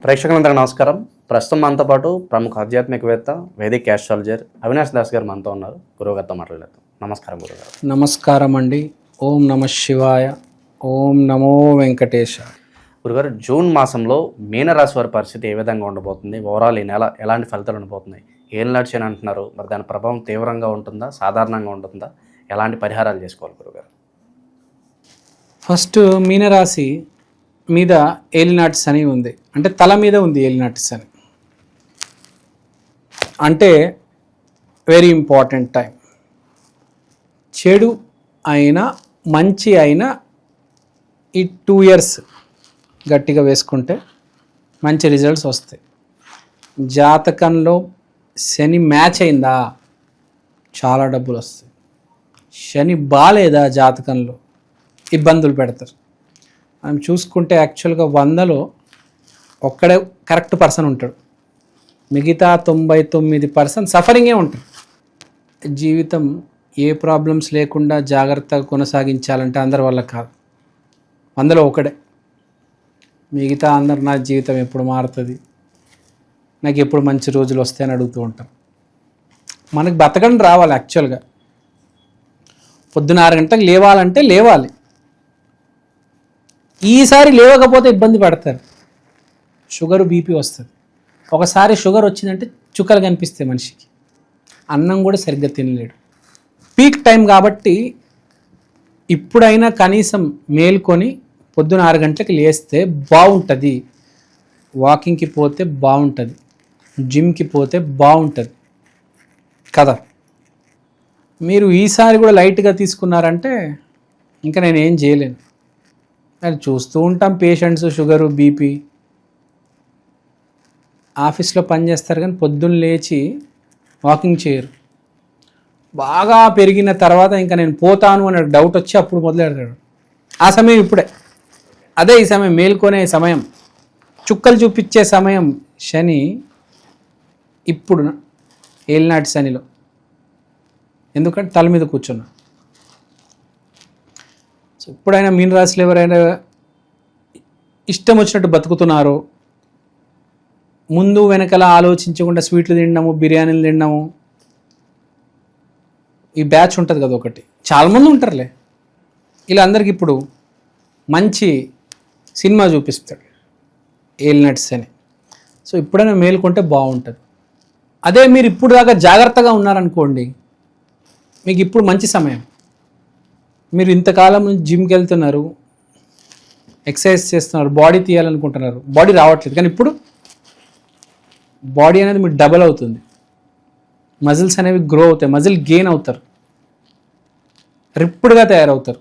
ప్రేక్షకులందరికీ నమస్కారం. ప్రస్తుతం మనతో పాటు ప్రముఖ ఆధ్యాత్మికవేత్త, వేదిక్ ఆస్ట్రాలజర్ అవినాష్ దాస్ గారు మనతో ఉన్నారు. గురువుగారితో మాట్లాడలేదు. నమస్కారం గురుగారు. నమస్కారం అండి. ఓం నమ శివాయ, ఓం నమో వెంకటేశ. గురుగారు, జూన్ మాసంలో మీనరాశి వారి పరిస్థితి ఏ విధంగా ఉండబోతుంది? ఓవరాల్ ఈ నెల ఎలాంటి ఫలితాలు ఉండబోతున్నాయి? ఏం నడిచాను అంటున్నారు, మరి దాని ప్రభావం తీవ్రంగా ఉంటుందా, సాధారణంగా ఉంటుందా? ఎలాంటి పరిహారాలు చేసుకోవాలి గురుగారు? ఫస్ట్ మీనరాశి మీద ఏలినాటి శని ఉంది, అంటే తల మీద ఉంది ఏలినాటి శని. అంటే వెరీ ఇంపార్టెంట్ టైం. చెడు అయినా మంచి అయినా ఈ 2 years గట్టిగా వేసుకుంటే మంచి రిజల్ట్స్ వస్తాయి. జాతకంలో శని మ్యాచ్ అయిందా చాలా డబ్బులు వస్తాయి. శని బాలేదా జాతకంలో ఇబ్బందులు పెడతారు. మనం చూసుకుంటే యాక్చువల్గా 100లో ఒక్కడే కరెక్ట్ పర్సన్ ఉంటాడు, మిగతా 99% సఫరింగే ఉంటాడు. జీవితం ఏ ప్రాబ్లమ్స్ లేకుండా జాగ్రత్తగా కొనసాగించాలంటే అందరి వల్ల కాదు. 100లో ఒకడే. మిగతా అందరు నా జీవితం ఎప్పుడు మారుతుంది, నాకు ఎప్పుడు మంచి రోజులు వస్తాయని అడుగుతూ ఉంటారు. మనకు బతకడం రావాలి. యాక్చువల్గా పొద్దున 6 గంటలకు లేవాలంటే లేవాలి. ఈసారి లేవకపోతే ఇబ్బంది పడతారు, షుగరు బీపీ వస్తుంది. ఒకసారి షుగర్ వచ్చిందంటే చుక్కలు కనిపిస్తాయి మనిషికి, అన్నం కూడా సరిగ్గా తినలేడు. పీక్ టైం కాబట్టి ఇప్పుడైనా కనీసం మేల్కొని పొద్దున 6 గంటలకు లేస్తే బాగుంటుంది. వాకింగ్కి పోతే బాగుంటుంది, జిమ్కి పోతే బాగుంటుంది కదా. మీరు ఈసారి కూడా లైట్గా తీసుకున్నారంటే ఇంకా నేను ఏం చేయలేను. అది చూస్తూ ఉంటాం, పేషెంట్స్ షుగరు బీపీ ఆఫీస్లో పనిచేస్తారు కానీ పొద్దున్న లేచి వాకింగ్ చేయరు. బాగా పెరిగిన తర్వాత ఇంకా నేను పోతాను అనే డౌట్ వచ్చి అప్పుడు మొదలెడతాడు. ఆ సమయం ఇప్పుడే, అదే ఈ సమయం, మేల్కొనే సమయం, చుక్కలు చూపించే సమయం. శని ఇప్పుడు ఏలినాటి శనిలో, ఎందుకంటే తల మీద కూర్చున్నా. సో ఎప్పుడైనా మీనరాశిలో ఎవరైనా ఇష్టం వచ్చినట్టు బతుకుతున్నారో, ముందు వెనకలా ఆలోచించకుండా స్వీట్లు తినడము, బిర్యానీలు తినడము, ఈ బ్యాచ్ ఉంటుంది కదా ఒకటి, చాలామంది ఉంటారులే. ఇలా అందరికి ఇప్పుడు మంచి సినిమా చూపిస్తాడు ఏలినాటి శని. సో ఇప్పుడైనా మేలుకుంటే బాగుంటుంది. అదే మీరు ఇప్పుడు దాకా జాగ్రత్తగా ఉన్నారనుకోండి, మీకు ఇప్పుడు మంచి సమయం. మీరు ఇంతకాలం నుంచి జిమ్కి వెళ్తున్నారు, ఎక్సర్సైజ్ చేస్తున్నారు, బాడీ తీయాలనుకుంటున్నారు, బాడీ రావట్లేదు. కానీ ఇప్పుడు బాడీ అనేది మీకు డబల్ అవుతుంది, మజిల్స్ అనేవి గ్రో అవుతాయి, మజిల్ గెయిన్ అవుతారు, రిప్పుడుగా తయారవుతారు.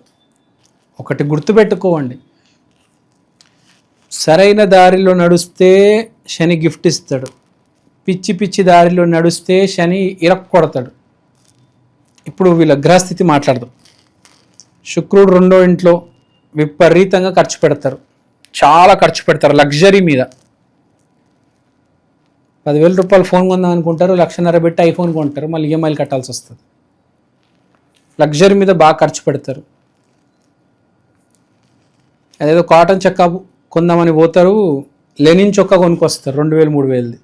ఒకటి గుర్తుపెట్టుకోండి, సరైన దారిలో నడుస్తే శని గిఫ్ట్ ఇస్తాడు, పిచ్చి పిచ్చి దారిలో నడుస్తే శని ఇరక్కొడతాడు. ఇప్పుడు వీళ్ళ గ్రహస్థితి మాట్లాడదాం. శుక్రుడు 2వ ఇంట్లో విపరీతంగా ఖర్చు పెడతారు, చాలా ఖర్చు పెడతారు లగ్జరీ మీద. 10,000 రూపాయలు ఫోన్ కొందాం అనుకుంటారు, 1,50,000 పెట్టి ఐఫోన్ కొంటారు, మళ్ళీ ఈఎంఐలు కట్టాల్సి వస్తుంది. లగ్జరీ మీద బాగా ఖర్చు పెడతారు. అదేదో కాటన్ చొక్కా కొందామని పోతారు, లెనిన్ చొక్కా కొనుక్కొస్తారు 2,000, 3,000.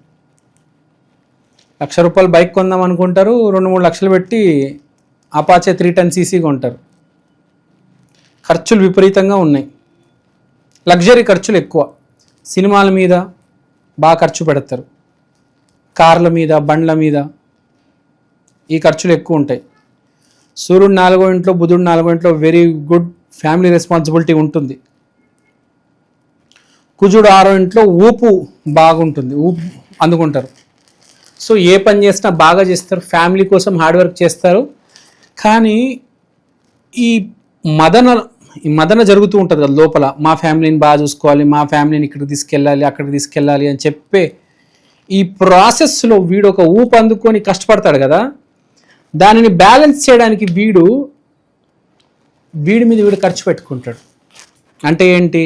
1,00,000 రూపాయలు బైక్ కొందాం అనుకుంటారు, 2-3 లక్షలు పెట్టి అపాచే 310cc కొంటారు. ఖర్చులు విపరీతంగా ఉన్నాయి, లగ్జరీ ఖర్చులు ఎక్కువ. సినిమాల మీద బాగా ఖర్చు పెడతారు, కార్ల మీద, బండ్ల మీద ఈ ఖర్చులు ఎక్కువ ఉంటాయి. సూర్యుడు 4వ ఇంట్లో, బుధుడు 4వ ఇంట్లో వెరీ గుడ్ ఫ్యామిలీ రెస్పాన్సిబిలిటీ ఉంటుంది. కుజుడు 6వ ఇంట్లో ఊపు బాగుంటుంది, ఊపు అందుకుంటారు. సో ఏ పని చేసినా బాగా చేస్తారు, ఫ్యామిలీ కోసం హార్డ్ వర్క్ చేస్తారు. కానీ ఈ మదన జరుగుతూ ఉంటుంది కదా లోపల, మా ఫ్యామిలీని బాగా చూసుకోవాలి, మా ఫ్యామిలీని ఇక్కడికి తీసుకెళ్ళాలి, అక్కడికి తీసుకెళ్ళాలి అని చెప్పే ఈ ప్రాసెస్లో వీడు ఒక ఊపు అందుకొని కష్టపడతాడు కదా, దానిని బ్యాలెన్స్ చేయడానికి వీడి మీద వీడు ఖర్చు పెట్టుకుంటాడు. అంటే ఏంటి?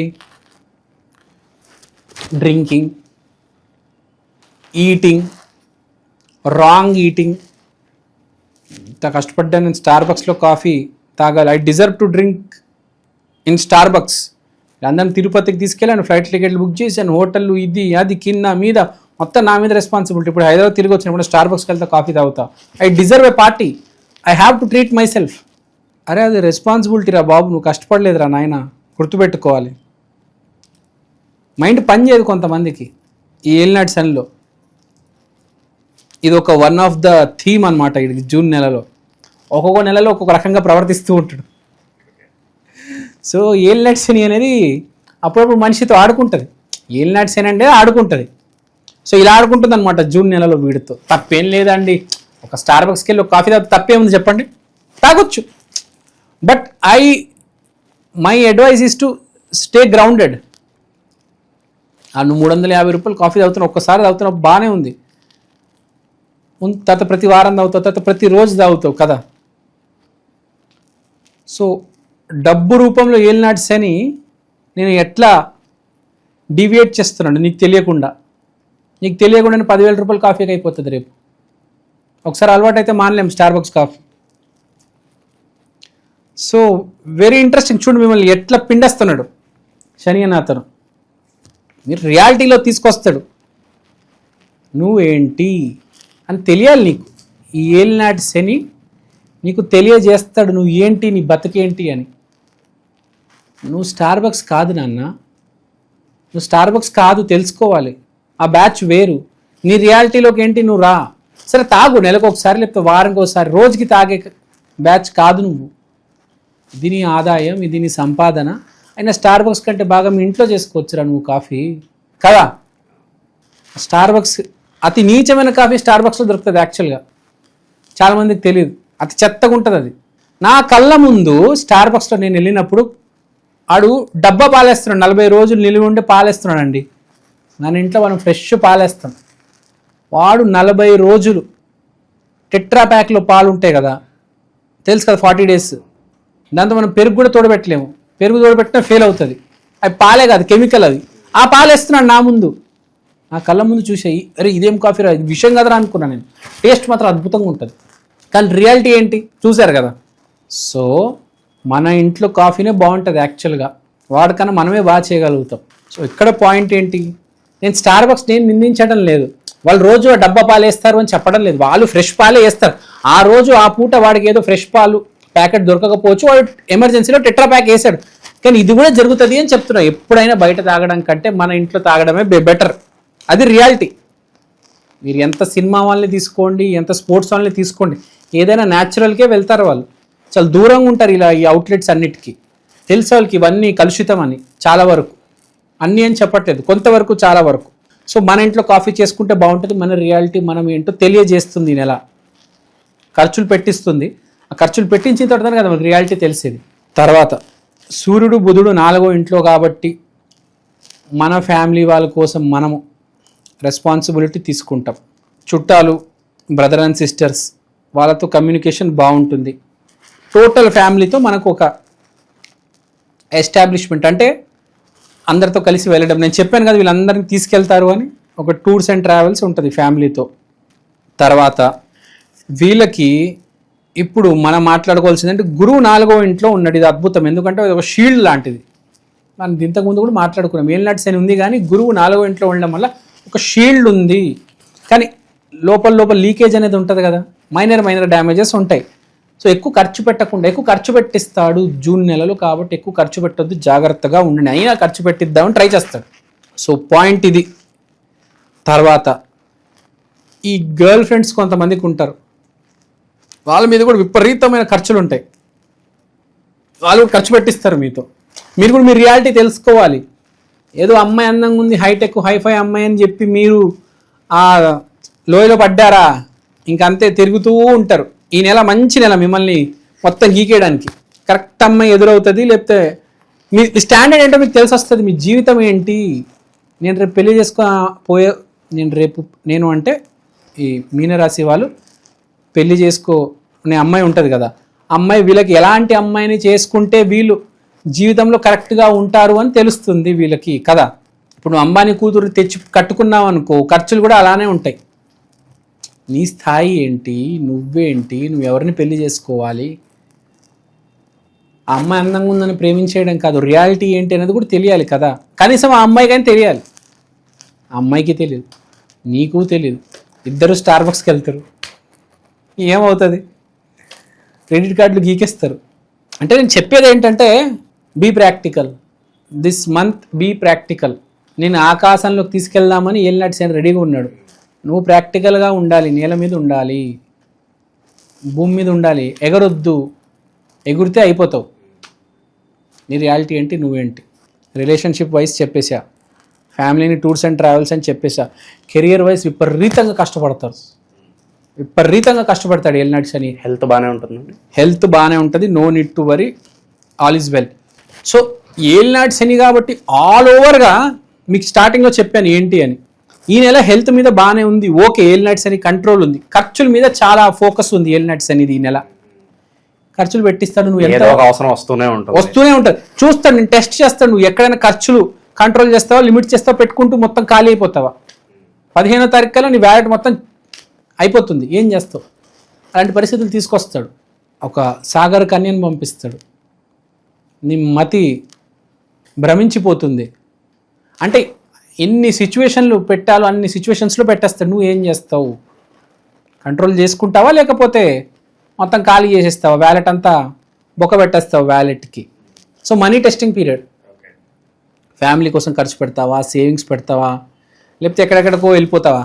Drinking, eating, wrong eating. ఇంత కష్టపడ్డా నేను స్టార్బక్స్లో కాఫీ తాగాలి, I deserve to drink in Starbucks. అందరిని తిరుపతికి తీసుకెళ్ళాను, ఫ్లైట్ టికెట్లు బుక్ చేశాను, హోటళ్ళు ఇది అది కింద మీద మొత్తం నా మీద రెస్పాన్సిబిలిటీ. ఇప్పుడు హైదరాబాద్ తిరిగి వచ్చినప్పుడు స్టార్ బక్స్కి వెళ్తా, కాఫీ తాగుతా. I deserve A party, I have to treat my self. అరే అది రెస్పాన్సిబిలిటీ రా బాబు, నువ్వు కష్టపడలేదురా నాయన, గుర్తుపెట్టుకోవాలి. మైండ్ పని చేయదు కొంతమందికి ఈ ఏలినాటి శనిలో. ఇది ఒక వన్ ఆఫ్ ద థీమ్ అనమాట. ఇది జూన్ నెలలో ఒక్కొక్క నెలలో ఒక్కొక్క రకంగా ప్రవర్తిస్తూ ఉంటాడు. సో ఏలినాటి శని అనేది అప్పుడప్పుడు మనిషితో ఆడుకుంటుంది. ఏలినాటి శని అంటే ఆడుకుంటుంది. సో ఇలా ఆడుకుంటుంది అనమాట జూన్ నెలలో వీడితో. తప్పేం లేదండి, ఒక స్టార్ బక్స్కి వెళ్ళి ఒక కాఫీ తాగితే తప్పేముంది చెప్పండి, తాగొచ్చు. But my advice is to stay grounded. నువ్వు 350 రూపాయలు కాఫీ తాగుతున్నావు, ఒక్కసారి తాగుతున్నావు బాగానే ఉంది, తర్వాత ప్రతి వారం తాగుతావు, తర్వాత ప్రతిరోజు తాగుతావు కదా. సో డబ్బు రూపంలో ఏలినాటి శని నేను ఎట్లా డివియేట్ చేస్తున్నాడు నీకు తెలియకుండా. నీకు తెలియకుండానే 10,000 రూపాయలు కాఫీకి అయిపోతుంది రేపు. ఒకసారి అలవాటు అయితే మానలేం Starbucks coffee. So very interesting. చూడు మిమ్మల్ని ఎట్లా పిండేస్తున్నాడు శని అని అతను. మీరు రియాలిటీలో తీసుకొస్తాడు. నువ్వేంటి అని తెలియాలి నీకు. ఈ ఏలినాటి శని నీకు తెలియజేస్తాడు నువ్వు ఏంటి, నీ బతుకేంటి అని. నువ్వు స్టార్ బక్స్ కాదు నాన్న, నువ్వు స్టార్ బక్స్ కాదు, తెలుసుకోవాలి. ఆ బ్యాచ్ వేరు. నీ రియాలిటీలోకి ఏంటి, నువ్వు రా. సరే తాగు, నెలకు ఒకసారి లేకపోతే వారానికి ఒకసారి, రోజుకి తాగే బ్యాచ్ కాదు నువ్వు. ఇది నీ ఆదాయం, ఇది నీ సంపాదన. అయినా స్టార్ బక్స్ కంటే బాగా మీ ఇంట్లో చేసుకోవచ్చురా నువ్వు కాఫీ కదా. స్టార్ బక్స్ అతి నీచమైన కాఫీ స్టార్ బక్స్లో దొరుకుతుంది యాక్చువల్గా. చాలామందికి తెలియదు, అతి చెత్తగా ఉంటుంది అది. నా కళ్ళ ముందు స్టార్ బక్స్లో నేను వెళ్ళినప్పుడు ఆడు డబ్బా పాలేస్తున్నాడు, 40 రోజులు నిలువ ఉండి పాలేస్తున్నాడండి. మన ఇంట్లో మనం ఫ్రెష్ పాలేస్తాం. వాడు 40 రోజులు టెట్రా ప్యాక్లో పాలు ఉంటాయి కదా, తెలుసు కదా, 40 డేస్. దాంతో మనం పెరుగు కూడా తోడబెట్టలేము. పెరుగు తోడబెట్టినా ఫెయిల్ అవుతుంది. అవి పాలే కాదు, కెమికల్ అది. ఆ పాలేస్తున్నాడు నా ముందు, నా కళ్ళ ముందు చూసాయి. అరే ఇదేం కాఫీ రా, ఇది విషయం కదరా అనుకున్నాను నేను. టేస్ట్ మాత్రం అద్భుతంగా ఉంటుంది, కానీ రియాలిటీ ఏంటి చూశారు కదా. సో మన ఇంట్లో కాఫీనే బాగుంటుంది యాక్చువల్గా, వాడికన్నా మనమే బాగా చేయగలుగుతాం. సో ఇక్కడ పాయింట్ ఏంటి, నేను స్టార్ బక్స్ నేను నిందించడం లేదు. వాళ్ళు రోజు ఆ డబ్బా పాలు వేస్తారు అని చెప్పడం లేదు. వాళ్ళు ఫ్రెష్ పాలే వేస్తారు. ఆ రోజు ఆ పూట వాడికి ఏదో ఫ్రెష్ పాలు ప్యాకెట్ దొరకకపోవచ్చు, వాడు ఎమర్జెన్సీలో టెట్రా ప్యాక్ వేసాడు. కానీ ఇది కూడా జరుగుతుంది అని చెప్తున్నా. ఎప్పుడైనా బయట తాగడం కంటే మన ఇంట్లో తాగడమే బెటర్. అది రియాలిటీ. మీరు ఎంత సినిమా వాళ్ళని తీసుకోండి, ఎంత స్పోర్ట్స్ వాళ్ళని తీసుకోండి, ఏదైనా న్యాచురల్కే వెళ్తారు వాళ్ళు. చాలా దూరంగా ఉంటారు ఇలా ఈ అవుట్లెట్స్ అన్నిటికీ. తెలుసు వాళ్ళకి ఇవన్నీ కలుషితం అని. చాలా వరకు, అన్నీ అని చెప్పట్లేదు, కొంతవరకు చాలా వరకు. సో మన ఇంట్లో కాఫీ చేసుకుంటే బాగుంటుంది. మన రియాలిటీ మనం ఏంటో తెలియజేస్తుంది. నెల ఖర్చులు పెట్టిస్తుంది. ఆ ఖర్చులు పెట్టించిన తర్వాత కదా మనకి రియాలిటీ తెలిసేది. తర్వాత సూర్యుడు బుధుడు 4వ ఇంట్లో కాబట్టి మన ఫ్యామిలీ వాళ్ళ కోసం మనము రెస్పాన్సిబిలిటీ తీసుకుంటాం. చుట్టాలు, బ్రదర్ అండ్ సిస్టర్స్, వాళ్ళతో కమ్యూనికేషన్ బాగుంటుంది. టోటల్ ఫ్యామిలీతో మనకు ఒక ఎస్టాబ్లిష్మెంట్, అంటే అందరితో కలిసి వెళ్ళడం. నేను చెప్పాను కదా వీళ్ళందరినీ తీసుకెళ్తారు అని, ఒక టూర్స్ అండ్ ట్రావెల్స్ ఉంటుంది ఫ్యామిలీతో. తర్వాత వీళ్ళకి ఇప్పుడు మనం మాట్లాడుకోవాల్సింది అంటే గురువు 4వ ఇంట్లో ఉన్నాడు. ఇది అద్భుతం, ఎందుకంటే అది ఒక షీల్డ్ లాంటిది. మనం ఇంతకుముందు కూడా మాట్లాడుకున్నాం. ఏలినాటి శని ఉంది కానీ గురువు 4వ ఇంట్లో ఉండడం వల్ల ఒక షీల్డ్ ఉంది. కానీ లోపల లీకేజ్ అనేది ఉంటుంది కదా, మైనర్ డ్యామేజెస్ ఉంటాయి. సో ఎక్కువ ఖర్చు పెట్టకుండా, ఎక్కువ ఖర్చు పెట్టిస్తాడు జూన్ నెలలో కాబట్టి ఎక్కువ ఖర్చు పెట్టొద్దు, జాగ్రత్తగా ఉండండి. అయినా ఖర్చు పెట్టిద్దామని ట్రై చేస్తాడు. సో పాయింట్ ఇది. తర్వాత ఈ గర్ల్ ఫ్రెండ్స్ కొంతమందికి ఉంటారు, వాళ్ళ మీద కూడా విపరీతమైన ఖర్చులు ఉంటాయి. వాళ్ళు కూడా ఖర్చు పెట్టిస్తారు మీతో. మీరు కూడా మీ రియాలిటీ తెలుసుకోవాలి. ఏదో అమ్మాయి అందంగా ఉంది, హైటెక్ హైఫై అమ్మాయి అని చెప్పి మీరు ఆ లోయలో పడ్డారా, ఇంకంతే తిరుగుతూ ఉంటారు. ఈ నెల మంచి నెల మిమ్మల్ని మొత్తం గీకేయడానికి. కరెక్ట్ అమ్మాయి ఎదురవుతుంది, లేకపోతే మీ స్టాండర్డ్ ఏంటో మీకు తెలిసి వస్తుంది. మీ జీవితం ఏంటి, నేను రేపు పెళ్లి నేను అంటే ఈ మీనరాశి వాళ్ళు పెళ్లి చేసుకునే అమ్మాయి ఉంటుంది కదా, అమ్మాయి వీళ్ళకి ఎలాంటి అమ్మాయిని చేసుకుంటే వీళ్ళు జీవితంలో కరెక్ట్గా ఉంటారు అని తెలుస్తుంది వీళ్ళకి కదా. ఇప్పుడు నువ్వు అంబానీ కూతురు తెచ్చి కట్టుకున్నావు అనుకో, ఖర్చులు కూడా అలానే ఉంటాయి. నీ స్థాయి ఏంటి, నువ్వేంటి, నువ్వు ఎవరిని పెళ్లి చేసుకోవాలి, ఆ అమ్మాయి అందంగా ఉందని ప్రేమించేయడం కాదు, రియాలిటీ ఏంటి అనేది కూడా తెలియాలి కదా. కనీసం ఆ అమ్మాయి కానీ తెలియాలి. ఆ అమ్మాయికి తెలియదు, నీకు తెలియదు, ఇద్దరు స్టార్ బక్స్కి వెళ్తారు, ఏమవుతుంది? క్రెడిట్ కార్డులు గీకేస్తారు. అంటే నేను చెప్పేది ఏంటంటే be practical, this month be practical. నేను ఆకాశంలోకి తీసుకెళ్దామని ఏలినాటి శని రెడీగా ఉన్నాడు. నువ్వు ప్రాక్టికల్గా ఉండాలి, నేల మీద ఉండాలి, భూమి మీద ఉండాలి. ఎగరొద్దు, ఎగురితే అయిపోతావు. నీ రియాలిటీ ఏంటి, నువ్వేంటి? రిలేషన్షిప్ వైజ్ చెప్పేసా, ఫ్యామిలీని టూర్స్ అండ్ ట్రావెల్స్ అని చెప్పేసా. కెరియర్ వైజ్ విపరీతంగా కష్టపడతారు, విపరీతంగా కష్టపడతాడు ఏలినాటి శని. హెల్త్ బాగానే ఉంటుందండి? హెల్త్ బాగానే ఉంటుంది, no need to worry, all is well. So ఏలినాటి శని కాబట్టి ఆల్ ఓవర్గా మీకు స్టార్టింగ్లో చెప్పాను ఏంటి అని. ఈ నెల హెల్త్ మీద బాగానే ఉంది, ఓకే. ఏలినాటి శని కంట్రోల్ ఉంది. ఖర్చుల మీద చాలా ఫోకస్ ఉంది ఏలినాటి శనిది. ఈ నెల ఖర్చులు పెట్టిస్తాడు, నువ్వు ఎంత అవసరం వస్తూనే ఉంటుంది. చూస్తాడు, నేను టెస్ట్ చేస్తాడు, నువ్వు ఎక్కడైనా ఖర్చులు కంట్రోల్ చేస్తావా, లిమిట్ చేస్తావా, పెట్టుకుంటూ మొత్తం ఖాళీ అయిపోతావా. 15వ తారీఖు కల్లా నీ వ్యాలెట్ మొత్తం అయిపోతుంది, ఏం చేస్తావు? అలాంటి పరిస్థితులు తీసుకొస్తాడు. ఒక సాగర్ కన్యను పంపిస్తాడు, నీ మతి భ్రమించిపోతుంది. అంటే ఎన్ని సిచ్యువేషన్లు పెట్టాలో అన్ని సిచ్యువేషన్స్లో పెట్టేస్తాడు. నువ్వు ఏం చేస్తావు? కంట్రోల్ చేసుకుంటావా, లేకపోతే మొత్తం ఖాళీ చేసేస్తావా, వ్యాలెట్ అంతా బొక్క పెట్టేస్తావు వ్యాలెట్కి. So money testing period. Family కోసం ఖర్చు పెడతావా, సేవింగ్స్ పెడతావా, లేకపోతే ఎక్కడెక్కడికో వెళ్ళిపోతావా?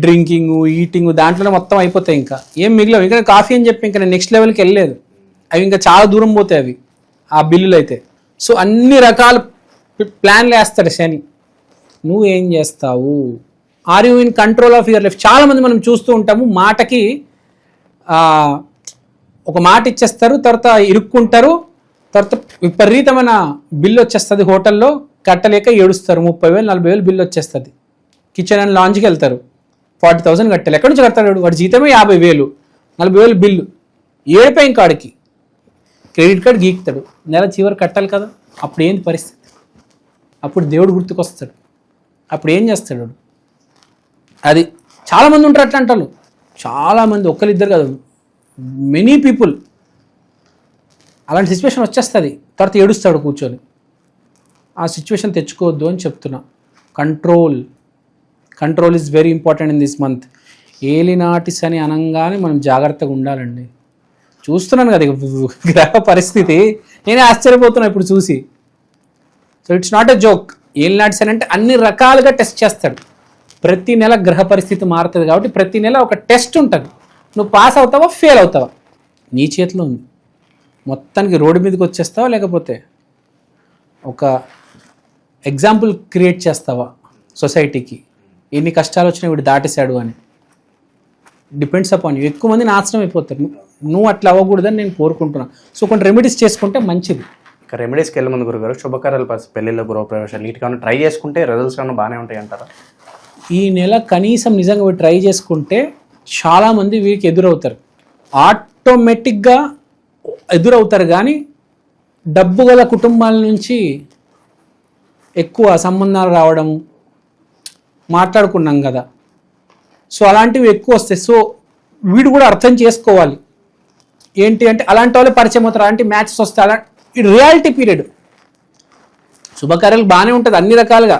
డ్రింకింగ్, ఈటింగ్ దాంట్లోనే మొత్తం అయిపోతాయి. ఇంకా ఏం మిగిలిన ఇంకా కాఫీ అని చెప్పి ఇంకా నేను నెక్స్ట్ లెవెల్కి వెళ్ళలేదు. అవి ఇంకా చాలా దూరం పోతాయి అవి, ఆ బిల్లులు అయితే. సో అన్ని రకాల ప్లాన్లు వేస్తాడు శని. నువ్వు ఏం చేస్తావు? Are you in control of your life? చాలామంది మనం చూస్తూ ఉంటాము, మాటకి ఒక మాట ఇచ్చేస్తారు, తర్వాత ఇరుక్కుంటారు, తర్వాత విపరీతమైన బిల్లు వచ్చేస్తుంది, హోటల్లో కట్టలేక ఏడుస్తారు. 30,000 40,000 బిల్లు వచ్చేస్తుంది. కిచెన్ అండ్ లాంజ్కి వెళ్తారు, 40,000 కట్టాలి. ఎక్కడి నుంచి కడతాడు? వాడి జీతమే 50,000, 40,000 బిల్లు. ఏడిపోయి కాడికి క్రెడిట్ కార్డు గీకుతాడు, నెల చివరి కట్టాలి కదా. అప్పుడు ఏంది పరిస్థితి? అప్పుడు దేవుడు గుర్తుకొస్తాడు. అప్పుడు ఏం చేస్తాడు? అది చాలామంది ఉంటారు అట్లా అంటారు, చాలామంది, ఒక్కరిద్దరు కాదు, మెనీ పీపుల్. అలాంటి సిచ్యువేషన్ వచ్చేస్తుంది, తర్వాత ఏడుస్తాడు కూర్చొని. ఆ సిచ్యువేషన్ తెచ్చుకోవద్దు అని చెప్తున్నా. Control is very important in this month. ఏలినాటి శని అనగానే మనం జాగ్రత్తగా ఉండాలండి. చూస్తున్నాను కదా గ్రహ పరిస్థితి, నేనే ఆశ్చర్యపోతున్నా ఇప్పుడు చూసి. So it's not a joke. ఏలినాటి శని అంటే అన్ని రకాలుగా టెస్ట్ చేస్తాడు. ప్రతి నెల గ్రహ పరిస్థితి మారుతుంది కాబట్టి ప్రతి నెల ఒక టెస్ట్ ఉంటుంది. నువ్వు పాస్ అవుతావా, ఫెయిల్ అవుతావా, నీ చేతిలో ఉంది. మొత్తానికి రోడ్డు మీదకి వచ్చేస్తావా, లేకపోతే ఒక ఎగ్జాంపుల్ క్రియేట్ చేస్తావా సొసైటీకి, ఎన్ని కష్టాలు వచ్చినా వీడు దాటేశాడు అని. Depends upon you. ఎక్కువ మంది నాశనం అయిపోతారు. నువ్వు అట్లా అవ్వకూడదని నేను కోరుకుంటున్నాను. సో కొన్ని రెమెడీస్ చేసుకుంటే మంచిది. ఇక రెమెడీస్కి వెళ్ళే ముందు గురుగారు, శుభకార్యాలు, పెళ్ళిళ్ళు, గృహప్రవేశాలు, వీటికన్నా ట్రై చేసుకుంటే రిజల్ట్స్ కన్నా బాగానే ఉంటాయి అంటారా? ఈ నెల కనీసం నిజంగా వీడు ట్రై చేసుకుంటే చాలామంది వీరికి ఎదురవుతారు, ఆటోమేటిక్గా ఎదురవుతారు. కానీ డబ్బు గల కుటుంబాల నుంచి ఎక్కువ సంబంధాలు రావడం మాట్లాడుకున్నాం కదా. సో అలాంటివి ఎక్కువ వస్తాయి. సో వీడు కూడా అర్థం చేసుకోవాలి ఏంటి అంటే, అలాంటి వాళ్ళే పరిచయం అవుతారు, అలాంటి మ్యాచెస్ వస్తాయి. అలా ఇది రియాలిటీ పీరియడ్. శుభకార్యాలు బాగానే ఉంటుంది అన్ని రకాలుగా.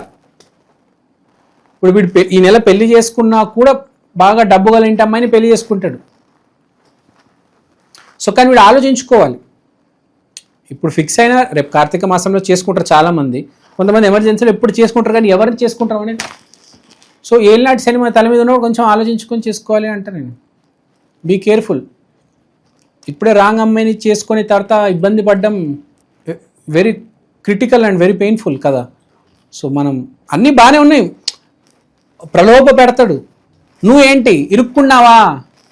ఇప్పుడు వీడు ఈ నెల పెళ్లి చేసుకున్నా కూడా బాగా డబ్బు గల ఇంటి అమ్మాయిని పెళ్లి చేసుకుంటాడు. సో కానీ వీడు ఆలోచించుకోవాలి. ఇప్పుడు ఫిక్స్ అయినా రేపు కార్తీక మాసంలో చేసుకుంటారు చాలామంది. కొంతమంది ఎమర్జెన్సీలో ఎప్పుడు చేసుకుంటారు, కానీ ఎవరిని చేసుకుంటారు అనేది. సో ఏలినాటి శని మన తల మీద ఉన్నప్పుడు కొంచెం ఆలోచించుకొని చేసుకోవాలి అంటే నేను. Be careful. ఇప్పుడే రాంగ్ అమ్మాయిని చేసుకొని తర్వాత ఇబ్బంది పడడం very critical and very painful కదా. సో మనం అన్నీ బాగానే ఉన్నాయి, ప్రలోభ పెడతాడు. నువ్వేంటి ఇరుక్కున్నావా,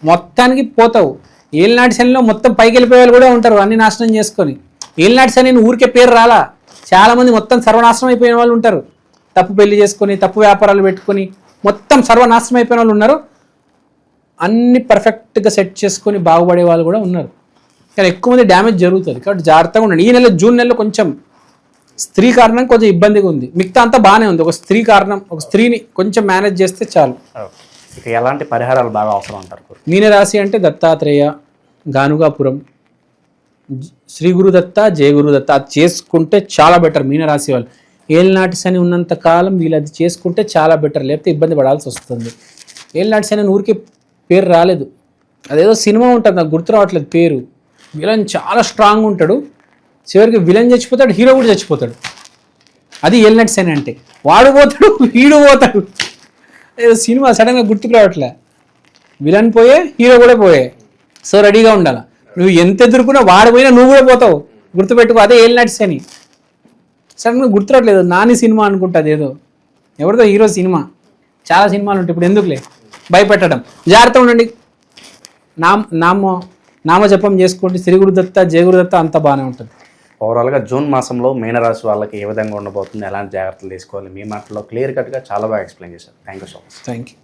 మొత్తానికి పోతావు. ఏలినాటి శనిలో మొత్తం పైకి వెళ్ళిపోయే వాళ్ళు కూడా ఉంటారు, అన్ని నాశనం చేసుకొని. ఏలినాటి శని ఊరికే పేరు రాలా, చాలామంది మొత్తం సర్వనాశనం అయిపోయిన వాళ్ళు ఉంటారు. తప్పు పెళ్లి చేసుకొని, తప్పు వ్యాపారాలు పెట్టుకొని మొత్తం సర్వనాశనం అయిపోయిన వాళ్ళు ఉన్నారు. అన్ని పర్ఫెక్ట్గా సెట్ చేసుకొని బాగుపడే వాళ్ళు కూడా ఉన్నారు. కానీ ఎక్కువ మంది డ్యామేజ్ జరుగుతుంది. కాబట్టి జాగ్రత్తగా ఉండండి. ఈ నెల జూన్ నెలలో కొంచెం స్త్రీ కారణం కొంచెం ఇబ్బందిగా ఉంది, మిగతా అంతా బాగానే ఉంది. ఒక స్త్రీ కారణం, ఒక స్త్రీని కొంచెం మేనేజ్ చేస్తే చాలు. ఇక ఎలాంటి పరిహారాలు బాగా అవసరం అంటారు? మీనరాశి అంటే దత్తాత్రేయ, గానుగాపురం, శ్రీ గురుదత్త జయ గురుదత్త అది చేసుకుంటే చాలా బెటర్ మీనరాశి వాళ్ళు. ఏలినాటి శని ఉన్నంత కాలం వీళ్ళు అది చేసుకుంటే చాలా బెటర్, లేకపోతే ఇబ్బంది పడాల్సి వస్తుంది. ఏలినాటి శని అని ఊరికే పేరు రాలేదు, అదేదో సినిమా ఉంటుంది నాకు గుర్తు రావట్లేదు పేరు. విలన్ చాలా స్ట్రాంగ్ ఉంటాడు, చివరికి విలన్ చచ్చిపోతాడు, హీరో కూడా చచ్చిపోతాడు. అది ఏలినాటి శని అంటే. వాడు పోతాడు వీడు పోతాడు, ఏదో సినిమా సడన్గా గుర్తుకు రావట్లే. విలన్ పోయే హీరో కూడా పోయే. సో రెడీగా ఉండాలి, నువ్వు ఎంత ఎదుర్కొన్నా వాడు పోయినా నువ్వు కూడా పోతావు, గుర్తుపెట్టుకో. అదే ఏలినాటి శని. సడన్గా గుర్తురావట్లేదు, నాని సినిమా అనుకుంటుంది ఏదో, ఎవరిదో హీరో సినిమా. చాలా సినిమాలు ఉంటాయి, ఇప్పుడు ఎందుకులే భయపెట్టడం. జాగ్రత్త ఉండండి, నామజపం చేసుకోండి, శ్రీ గురుదత్త జయ గురుదత్త అంతా బాగానే ఉంటుంది. ఓవరాల్గా జూన్ మాసంలో మీనరాశి వాళ్ళకి ఏ విధంగా ఉండబోతుంది, ఎలాంటి జాగ్రత్తలు తీసుకోవాలి, మీ మాటలో క్లియర్ కట్గా చాలా బాగా ఎక్స్ప్లెయిన్ చేశారు. Thank you so much. Thank you.